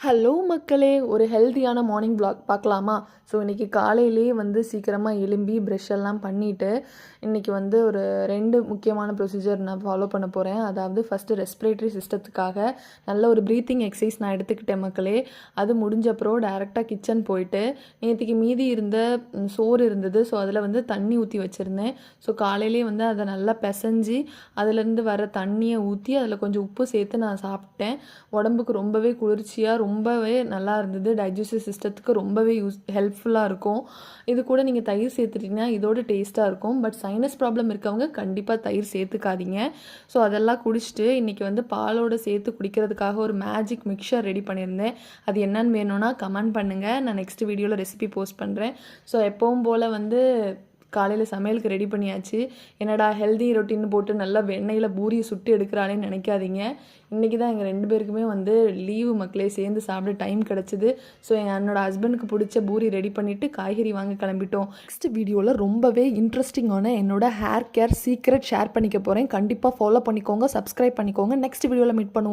Hello மக்களே, ஒரு ஹெல்த்தியான மார்னிங் வ்ளாக் பார்க்கலாமா? ஸோ இன்றைக்கி காலையிலேயே சீக்கிரமாக எழும்பி ப்ரஷ் எல்லாம் பண்ணிவிட்டு இன்றைக்கி ஒரு 2 முக்கியமான ப்ரொசீஜர் நான் ஃபாலோ பண்ண போகிறேன். அதாவது ஃபஸ்ட்டு ரெஸ்பிரேட்டரி சிஸ்டத்துக்காக நல்ல ஒரு ப்ரீத்திங் எக்ஸசைஸ் நான் எடுத்துக்கிட்டேன் மக்களே. அது முடிஞ்சப்பறம் டேரெக்டாக கிச்சன் போயிட்டு நேற்றுக்கு மீதி இருந்த சோறு இருந்தது. ஸோ அதில் தண்ணி ஊற்றி வச்சுருந்தேன். ஸோ காலையிலே அதை நல்லா பிசைஞ்சு அதுலேருந்து வர தண்ணியை ஊற்றி அதில் கொஞ்சம் உப்பு சேர்த்து நான் சாப்பிட்டேன். உடம்புக்கு ரொம்பவே குளிர்ச்சியாக ரொம்பவே நல்லா இருந்தது. டைஜஸ்டிவ் சிஸ்டத்துக்கு ரொம்பவே ஹெல்ப்ஃபுல்லாக இருக்கும். இது கூட நீங்கள் தயிர் சேர்த்துட்டிங்கன்னா இதோட டேஸ்ட்டாக இருக்கும். பட் சைனஸ் ப்ராப்ளம் இருக்கவங்க கண்டிப்பாக தயிர் சேர்த்துக்காதீங்க. ஸோ அதெல்லாம் குடிச்சிட்டு இன்றைக்கி பாலோடு சேர்த்து குடிக்கிறதுக்காக ஒரு மேஜிக் மிக்சர் ரெடி பண்ணியிருந்தேன். அது என்னன்னு வேணும்னா கமெண்ட் பண்ணுங்கள். நான் நெக்ஸ்ட் வீடியோவில் ரெசிபி போஸ்ட் பண்ணுறேன். ஸோ எப்பவும் போல் காலையில் சமையலுக்கு ரெடி பண்ணியாச்சு. என்னடா ஹெல்தி ரொட்டீன் போட்டு நல்லா வெண்ணெயில் பூரியை சுட்டு எடுக்கிறானேன்னு நினைக்காதீங்க. இன்றைக்கி தான் எங்கள் 2 பேருக்குமே லீவு மக்களே சேர்ந்து சாப்பிட டைம் கிடச்சிது. ஸோ என்னோடய ஹஸ்பண்டுக்கு பிடிச்ச பூரி ரெடி பண்ணிவிட்டு காய்கறி வாங்க கிளம்பிட்டோம். நெக்ஸ்ட் வீடியோவில் ரொம்பவே இன்ட்ரெஸ்டிங்கான என்னோடய ஹேர் கேர் சீக்ரெட் ஷேர் பண்ணிக்க போகிறேன். கண்டிப்பாக ஃபாலோ பண்ணிக்கோங்க, சப்ஸ்கிரைப் பண்ணிக்கோங்க. நெக்ஸ்ட் வீடியோவில் மீட் பண்ணுவோம்.